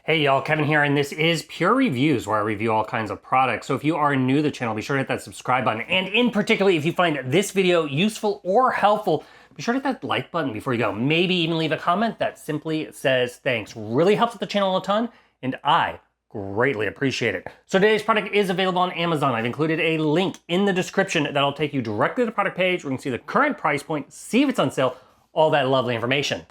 Hey y'all, Kevin here, and this is Pure Reviews, where I review all kinds of products. So if you are new to the channel, be sure to hit that subscribe button. And in particular, if you find this video useful or helpful, be sure to hit that like button before you go. Maybe even leave a comment that simply says thanks. Really helps the channel a ton, and I greatly appreciate it. So today's product is available on Amazon. I've included a link in the description that'll take you directly to the product page where you can see the current price point, see if it's on sale, all that lovely information.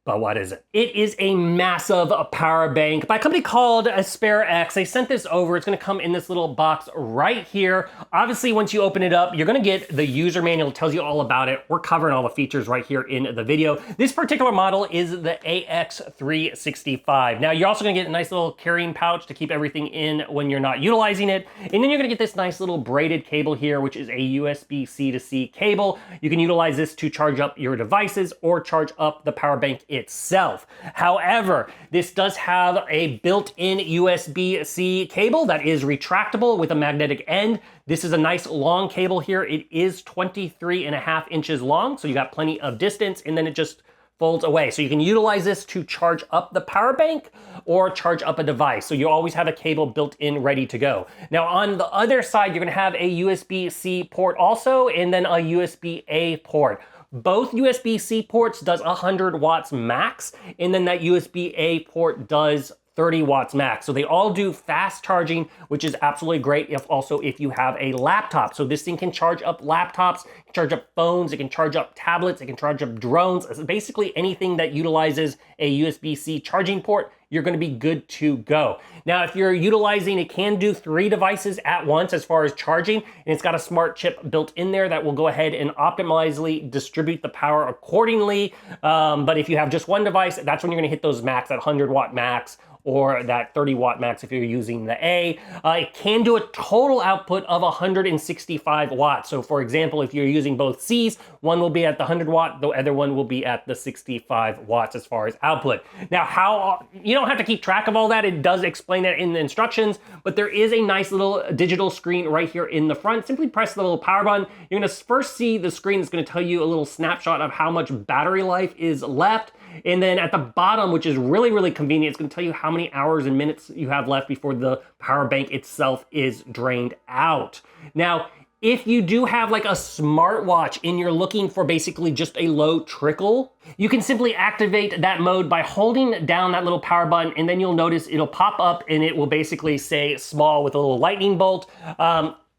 But what is it? It is a massive power bank by a company called AsperX. They sent this over. It's gonna come in this little box right here. Obviously, once you open it up, you're gonna get the user manual. It tells you all about it. We're covering all the features right here in the video. This particular model is the AX365. Now, you're also gonna get a nice little carrying pouch to keep everything in when you're not utilizing it. And then you're gonna get this nice little braided cable here, which is a USB-C to C cable. You can utilize this to charge up your devices or charge up the power bank itself. However, this does have a built-in USB-C cable that is retractable with a magnetic end. This is a nice long cable here. It is 23.5 inches long, so you got plenty of distance, and then it just folds away. So you can utilize this to charge up the power bank or charge up a device. So you always have a cable built in ready to go. Now on the other side, you're gonna have a USB-C port also, and then a USB-A port. Both USB-C ports does 100 watts max, and then that USB-A port does 30 watts max. So they all do fast charging, which is absolutely great if you have a laptop. So this thing can charge up laptops, charge up phones, it can charge up tablets, it can charge up drones. Basically anything that utilizes a USB-C charging port, you're gonna be good to go. Now, if you're utilizing, it can do 3 devices at once as far as charging, and it's got a smart chip built in there that will go ahead and optimally distribute the power accordingly. But if you have just one device, that's when you're gonna hit those max, that 100 watt max, or that 30 watt max if you're using the A. It can do a total output of 165 watts. So for example, if you're using both C's, one will be at the 100 watt, the other one will be at the 65 watts as far as output. Now, you don't have to keep track of all that. It does explain that in the instructions, but there is a nice little digital screen right here in the front. Simply press the little power button. You're gonna first see the screen that's gonna tell you a little snapshot of how much battery life is left. And then at the bottom, which is really, really convenient, it's gonna tell you how many hours and minutes you have left before the power bank itself is drained out. Now, if you do have like a smartwatch and you're looking for basically just a low trickle, you can simply activate that mode by holding down that little power button, and then you'll notice it'll pop up and it will basically say small with a little lightning bolt.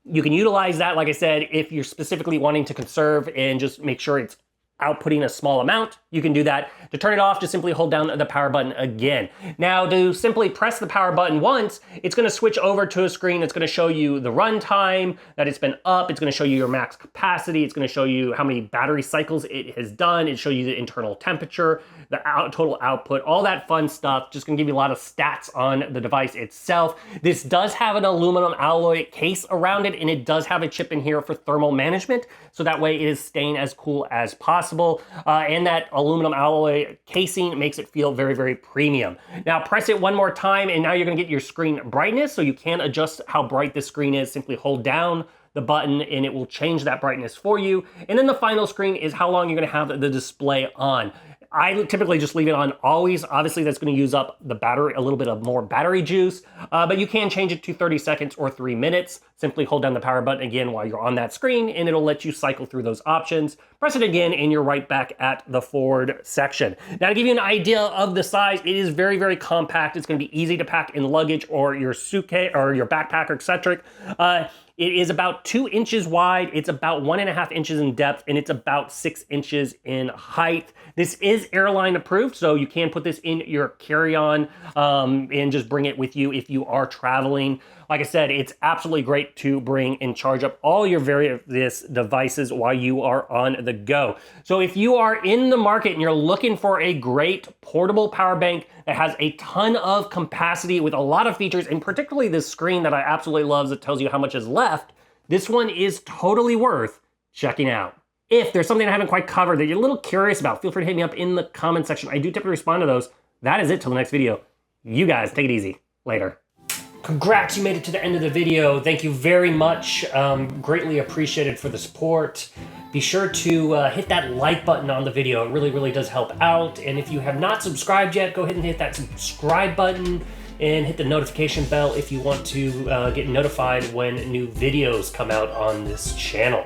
You can utilize that, like I said, if you're specifically wanting to conserve and just make sure it's outputting a small amount, you can do that. To turn it off, just simply hold down the power button again. Now, to simply press the power button once, it's gonna switch over to a screen that's gonna show you the runtime that it's been up, it's gonna show you your max capacity, it's gonna show you how many battery cycles it has done, it'll show you the internal temperature, the total output, all that fun stuff. Just gonna give you a lot of stats on the device itself. This does have an aluminum alloy case around it, and it does have a chip in here for thermal management, so that way it is staying as cool as possible. And that aluminum alloy casing makes it feel very, very premium. Now press it one more time, and now you're gonna get your screen brightness, so you can adjust how bright the screen is. Simply hold down the button and it will change that brightness for you. And then the final screen is how long you're gonna have the display on. I typically just leave it on always. Obviously, that's gonna use up the battery, a little bit of more battery juice, but you can change it to 30 seconds or 3 minutes. Simply hold down the power button again while you're on that screen, and it'll let you cycle through those options. Press it again, and you're right back at the forward section. Now, to give you an idea of the size, it is very, very compact. It's gonna be easy to pack in luggage or your suitcase or your backpack or eccentric. It is about 2 inches wide, it's about 1.5 inches in depth, and it's about 6 inches in height. This is airline approved, so you can put this in your carry-on and just bring it with you if you are traveling. Like I said, it's absolutely great to bring and charge up all your various devices while you are on the go. So if you are in the market and you're looking for a great portable power bank that has a ton of capacity with a lot of features, and particularly this screen that I absolutely love that tells you how much is left, this one is totally worth checking out. If there's something I haven't quite covered that you're a little curious about, feel free to hit me up in the comment section. I do typically respond to those. That is it till the next video. You guys take it easy. Later. Congrats, you made it to the end of the video. Thank you very much. Greatly appreciated for the support. Be sure to hit that like button on the video. It really, really does help out. And if you have not subscribed yet, go ahead and hit that subscribe button. and hit the notification bell if you want to get notified when new videos come out on this channel.